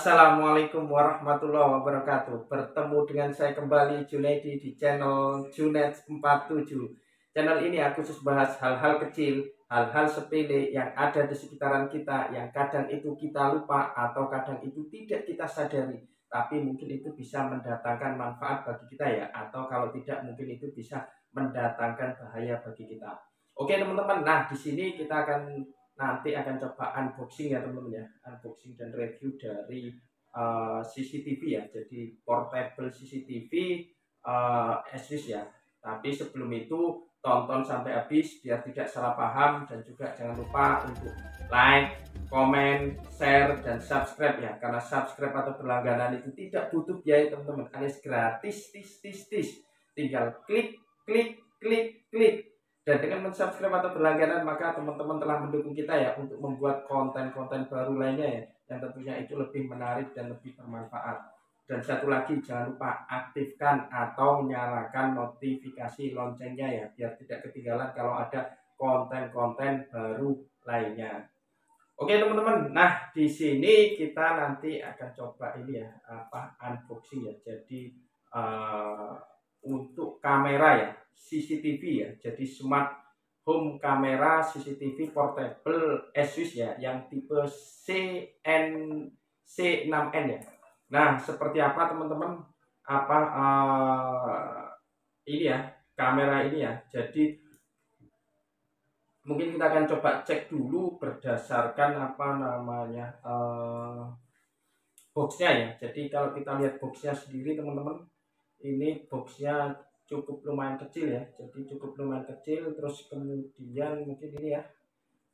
Assalamualaikum warahmatullahi wabarakatuh. Bertemu dengan saya kembali Junaidi di channel Junaid 47. Channel ini aku khusus bahas hal-hal kecil, hal-hal sepele yang ada di sekitaran kita, yang kadang itu kita lupa atau kadang itu tidak kita sadari. Tapi mungkin itu bisa mendatangkan manfaat bagi kita ya, atau kalau tidak mungkin itu bisa mendatangkan bahaya bagi kita. Oke teman-teman, nah di sini kita akan nanti akan coba unboxing ya teman-teman ya, unboxing dan review dari CCTV ya, jadi portable CCTV Asus ya. Tapi sebelum itu tonton sampai habis biar tidak salah paham, dan juga jangan lupa untuk like, komen, share, dan subscribe ya, karena subscribe atau berlangganan itu tidak butuh biaya teman-teman, alias gratis, tinggal klik klik klik klik. Dan dengan mensubscribe atau berlangganan, maka teman-teman telah mendukung kita ya untuk membuat konten-konten baru lainnya ya, yang tentunya itu lebih menarik dan lebih bermanfaat. Dan satu lagi, jangan lupa aktifkan atau nyalakan notifikasi loncengnya ya, biar tidak ketinggalan kalau ada konten-konten baru lainnya. Oke teman-teman, nah di sini kita nanti akan coba ini ya, unboxing ya. Jadi untuk kamera ya, CCTV ya, jadi smart home kamera CCTV portable Asus ya, yang tipe C6N ya. Nah seperti apa teman-teman, apa ini ya, kamera ini ya. Jadi mungkin kita akan coba cek dulu berdasarkan apa namanya boxnya ya. Jadi kalau kita lihat boxnya sendiri teman-teman, ini boxnya cukup lumayan kecil ya, jadi cukup lumayan kecil. Terus kemudian mungkin ini ya,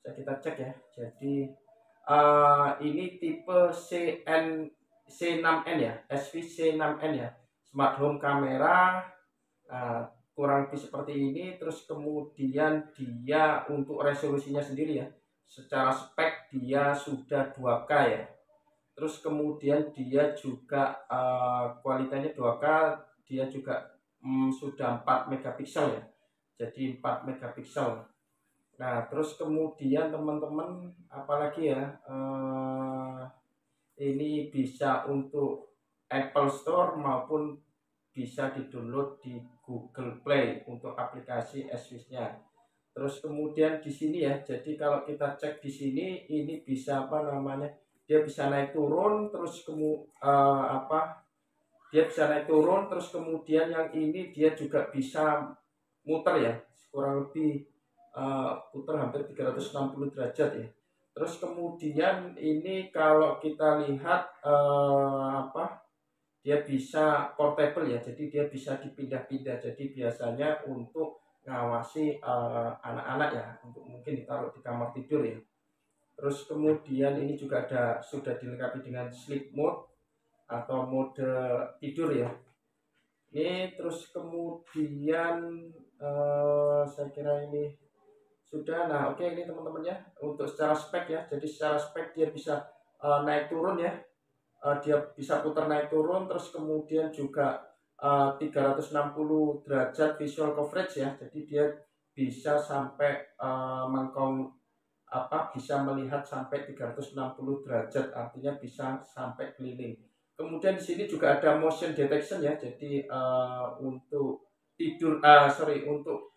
kita cek ya. Jadi ini tipe C6N ya, SV C6N ya, smart home kamera. Kurang lebih seperti ini. Terus kemudian dia untuk resolusinya sendiri ya, secara spek dia sudah 2K ya. Terus kemudian dia juga kualitasnya 2K, dia juga sudah 4 megapiksel ya, jadi 4 megapiksel. Nah terus kemudian teman-teman apalagi ya, ini bisa untuk Apple Store maupun bisa di-download di Google Play untuk aplikasi Asus-nya. Terus kemudian di sini ya, jadi kalau kita cek di sini, ini bisa apa namanya, dia bisa naik turun. Terus dia bisa naik turun. Terus kemudian yang ini dia juga bisa muter ya, kurang lebih putar hampir 360 derajat ya. Terus kemudian ini kalau kita lihat dia bisa portable ya, jadi dia bisa dipindah-pindah. Jadi biasanya untuk ngawasi anak-anak ya, untuk mungkin ditaruh di kamar tidur ya. Terus kemudian ini juga sudah dilengkapi dengan sleep mode atau mode tidur ya. Ini terus kemudian saya kira ini sudah. Nah oke, ini teman-teman ya untuk secara spek ya. Jadi secara spek dia bisa naik turun ya, dia bisa putar naik turun. Terus kemudian juga 360 derajat visual coverage ya, jadi dia bisa sampai bisa melihat sampai 360 derajat, artinya bisa sampai keliling. Kemudian di sini juga ada motion detection ya, jadi untuk untuk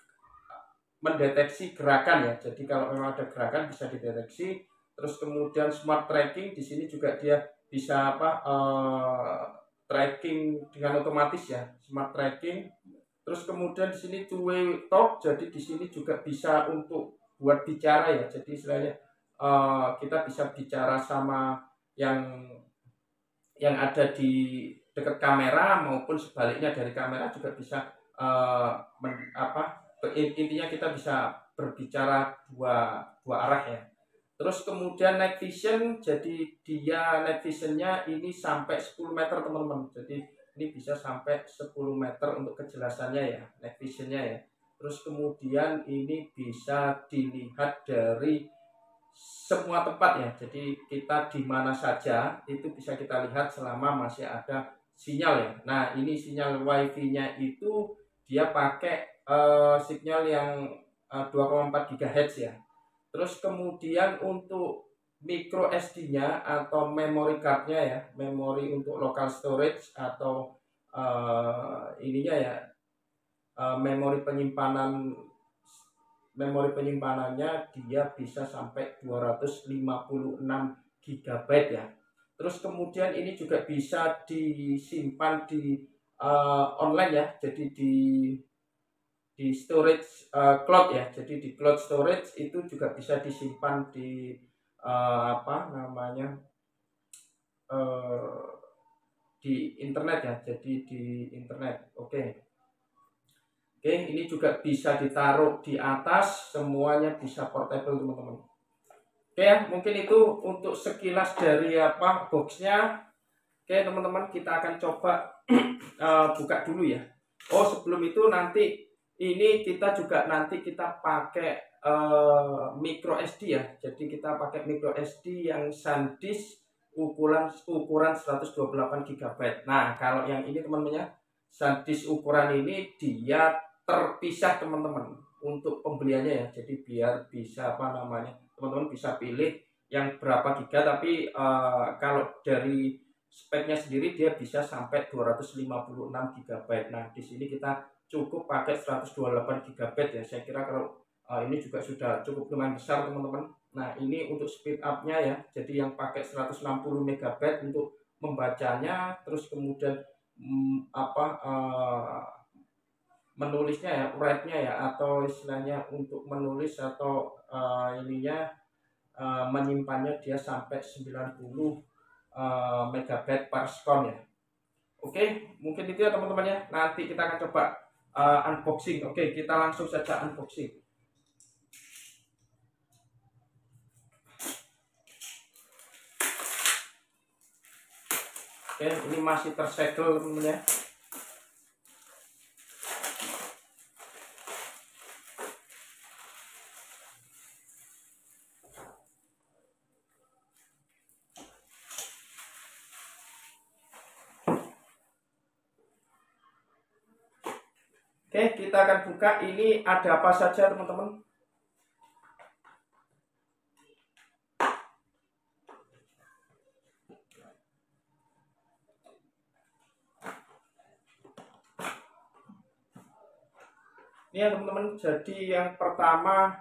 mendeteksi gerakan ya. Jadi kalau memang ada gerakan bisa dideteksi. Terus kemudian smart tracking, di sini juga dia bisa tracking dengan otomatis ya, smart tracking. Terus kemudian di sini two way talk, jadi di sini juga bisa untuk buat bicara ya. Jadi istilahnya kita bisa bicara sama yang ada di dekat kamera, maupun sebaliknya dari kamera juga bisa intinya kita bisa berbicara dua arah ya. Terus kemudian night vision, jadi dia night visionnya ini sampai 10 meter teman-teman. Jadi ini bisa sampai 10 meter untuk kejelasannya ya, night visionnya ya. Terus kemudian ini bisa dilihat dari semua tempat ya, jadi kita di mana saja itu bisa kita lihat selama masih ada sinyal ya. Nah ini sinyal wifi nya itu dia pakai sinyal yang 2,4 GHz ya. Terus kemudian untuk micro SD-nya atau memory card-nya ya, memori untuk local storage atau ininya ya, memori penyimpanannya dia bisa sampai 256 GB ya. Terus kemudian ini juga bisa disimpan di online ya, jadi di storage cloud ya. Jadi di cloud storage itu juga bisa disimpan di apa namanya, di internet ya, jadi di internet. Oke, ini juga bisa ditaruh di atas, semuanya bisa portable teman-teman. Oke ya, mungkin itu untuk sekilas dari apa boxnya. Oke teman-teman, kita akan coba buka dulu ya. Oh sebelum itu nanti ini kita juga nanti kita pakai micro SD ya. Jadi kita pakai micro SD yang SanDisk ukuran 128 GB. Nah kalau yang ini teman-teman ya, SanDisk ukuran ini dia terpisah teman-teman untuk pembeliannya ya. Jadi biar bisa apa namanya, teman-teman bisa pilih yang berapa giga, tapi kalau dari speknya sendiri dia bisa sampai 256 GB. Nah, di sini kita cukup pakai 128 GB ya. Saya kira kalau ini juga sudah cukup lumayan besar, teman-teman. Nah, ini untuk speed up-nya ya. Jadi yang pakai 160 MB untuk membacanya, terus kemudian menulisnya ya, write-nya ya, atau istilahnya untuk menulis atau ininya menyimpannya dia sampai 90 megabyte per second ya. Oke, mungkin itu ya teman-teman ya. Nanti kita akan coba unboxing. Oke, kita langsung saja unboxing. Oke, ini masih tersegel teman-teman ya. Oke, kita akan buka. Ini ada apa saja teman-teman? Ini ya teman-teman. Jadi yang pertama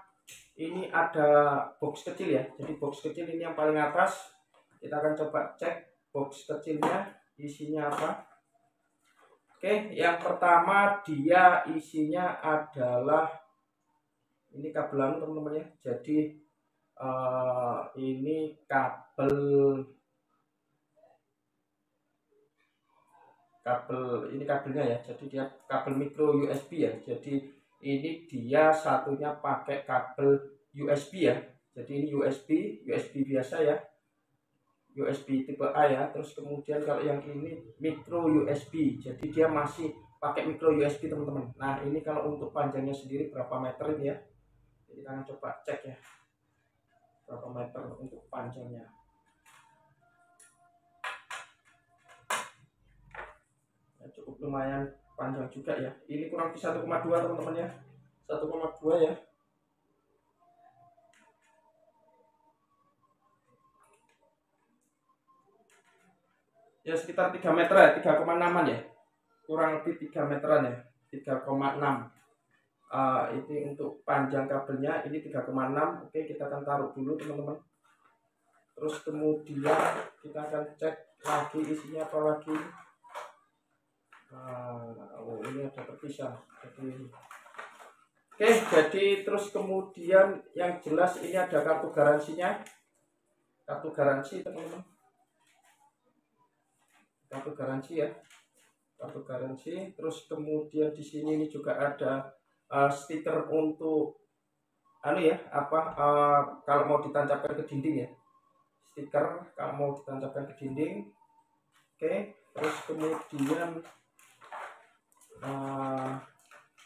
ini ada box kecil ya. Jadi box kecil ini yang paling atas. Kita akan coba cek box kecilnya isinya apa. Oke, yang pertama dia isinya adalah ini kabelan teman-teman ya. Jadi ini ini kabelnya ya. Jadi dia kabel micro USB ya. Jadi ini dia satunya pakai kabel USB ya. Jadi ini USB biasa ya. USB tipe A ya. Terus kemudian kalau yang ini micro USB, jadi dia masih pakai micro USB teman-teman. Nah ini kalau untuk panjangnya sendiri berapa meter ini ya, jadi kita akan coba cek ya berapa meter untuk panjangnya. Ya, cukup lumayan panjang juga ya. Ini kurang lebih 1,2 teman-teman ya, 1,2 ya. Ya sekitar 3 meter ya, 3,6an ya, kurang lebih 3 meteran ya, 3,6. Ini untuk panjang kabelnya ini 3,6. Oke, kita akan taruh dulu teman-teman. Terus kemudian kita akan cek lagi isinya apa lagi. Oh ini ada terpisah. Oke, jadi terus kemudian yang jelas ini ada kartu garansinya, kartu garansi teman-teman. Kartu garansi ya, kartu garansi. Terus kemudian di sini ini juga ada stiker untuk ya kalau mau ditancapkan ke dinding ya, stiker kalau mau ditancapkan ke dinding. Oke, terus kemudian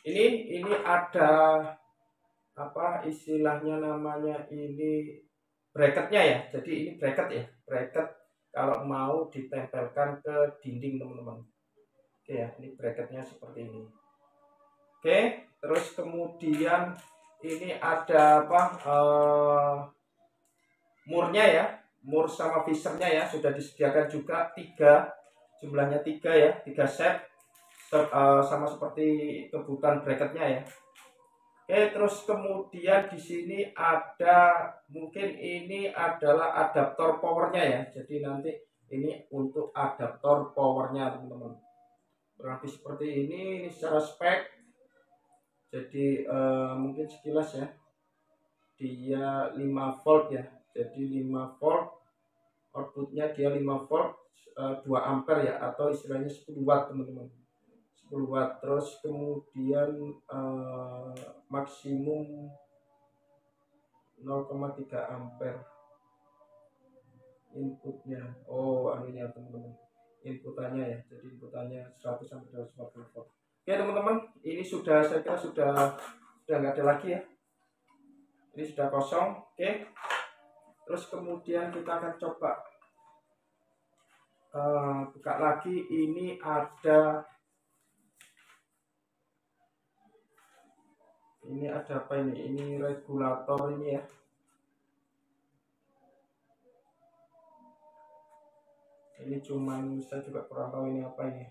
ini ada apa istilahnya namanya, ini bracketnya ya. Jadi ini bracket ya, bracket kalau mau ditempelkan ke dinding teman-teman. Oke ya, ini bracketnya seperti ini. Oke, terus kemudian ini ada apa murnya ya, mur sama visornya ya sudah disediakan juga tiga, jumlahnya tiga ya, 3 set sama seperti kebutuhan bracketnya ya. Oke, terus kemudian di sini ada, mungkin ini adalah adaptor powernya ya. Jadi nanti ini untuk adaptor powernya teman-teman. Berarti seperti ini secara spek. Jadi mungkin sekilas ya, dia 5 volt ya. Jadi 5 volt, outputnya dia 5 volt 2 ampere ya, atau istilahnya 10 watt teman-teman. 10 watt. Terus kemudian maksimum 0,3 ampere inputnya. Oh, anunya teman-teman, inputannya ya. Jadi inputannya 100 sampai 240 volt. Oke teman-teman, ini sudah, saya kira sudah nggak ada lagi ya. Ini sudah kosong. Oke. Terus kemudian kita akan coba buka lagi. Ini ada apa ini? Ini regulator ini ya. Ini cuman saya juga kurang tahu ini apa ini.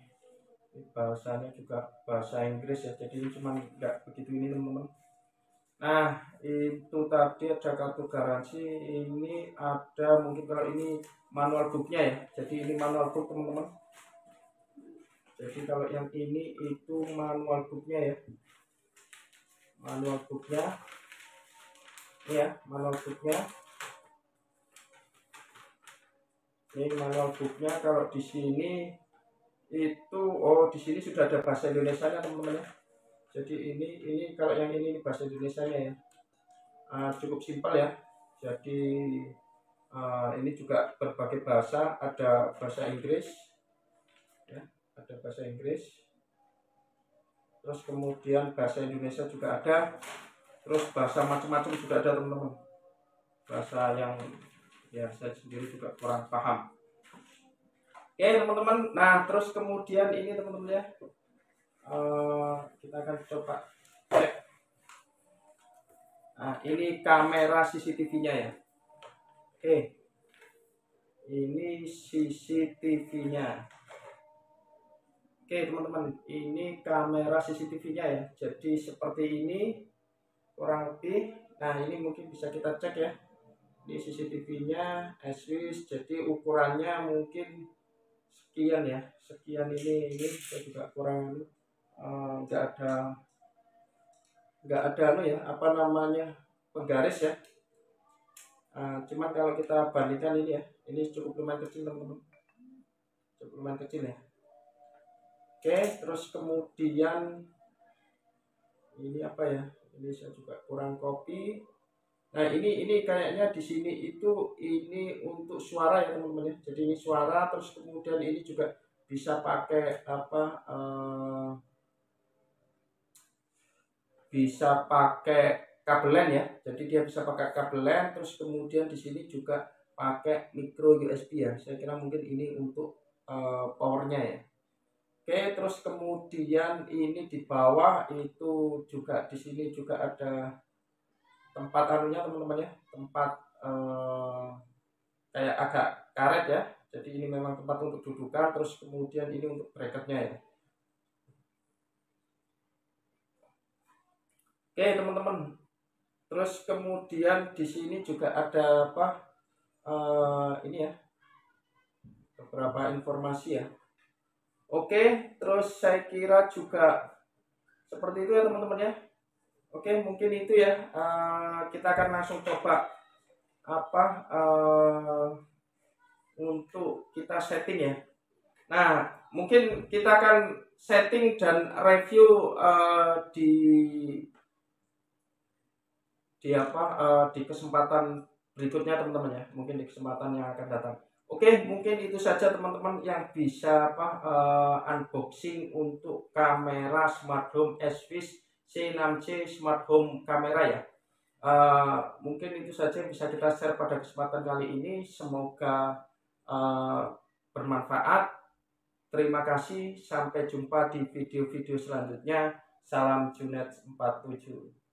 Bahasanya juga bahasa Inggris ya. Jadi ini cuman nggak begitu ini teman-teman. Nah, itu tadi ada kartu garansi. Ini ada, mungkin kalau ini manual booknya ya. Jadi ini manual book teman-teman. Jadi kalau yang ini itu manual booknya ya. Manual booknya ya, manual booknya ini manual booknya. Kalau di sini itu, oh di sini sudah ada bahasa Indonesia nya teman-teman ya. Jadi ini kalau yang ini bahasa Indonesia nya ya, cukup simpel ya. Jadi ini juga berbagai bahasa, ada bahasa Inggris ya, ada bahasa Inggris. Terus kemudian bahasa Indonesia juga ada, terus bahasa macam-macam juga ada teman-teman, bahasa yang ya saya sendiri juga kurang paham. Oke teman-teman, nah terus kemudian ini teman-teman ya, kita akan coba cek. Nah ini kamera CCTV-nya ya. Oke, ini CCTV-nya. Oke teman-teman, ini kamera CCTV-nya ya. Jadi seperti ini kurang lebih. Nah ini mungkin bisa kita cek ya. Ini CCTV-nya ASUS. Jadi ukurannya mungkin sekian ya. Sekian ini saya juga kurang nggak ada ya, apa namanya, penggaris ya. Cuman kalau kita bandingkan ini ya, ini cukup lumayan kecil teman-teman. Cukup lumayan kecil ya. Oke, terus kemudian ini apa ya? Ini saya juga kurang copy. Nah, ini kayaknya di sini itu ini untuk suara ya teman-teman ya. Jadi ini suara, terus kemudian ini juga bisa pakai apa? Bisa pakai kabelan ya. Jadi dia bisa pakai kabelan, terus kemudian di sini juga pakai micro USB ya. Saya kira mungkin ini untuk powernya ya. Oke, terus kemudian ini di bawah itu juga, di sini juga ada tempat anunya teman-teman ya, tempat kayak agak karet ya. Jadi ini memang tempat untuk dudukan, terus kemudian ini untuk bracketnya ya. Oke teman-teman, terus kemudian di sini juga ada apa? Ini ya, beberapa informasi ya. Oke, terus saya kira juga seperti itu ya teman-teman ya. Oke, mungkin itu ya. Kita akan langsung coba apa untuk kita setting ya. Nah, mungkin kita akan setting dan review di kesempatan berikutnya teman-teman ya. Mungkin di kesempatan yang akan datang. Oke, mungkin itu saja teman-teman yang bisa unboxing untuk kamera smart home ASUS C6C smart home kamera ya. Mungkin itu saja yang bisa kita share pada kesempatan kali ini. Semoga bermanfaat. Terima kasih, sampai jumpa di video-video selanjutnya. Salam Junet 47.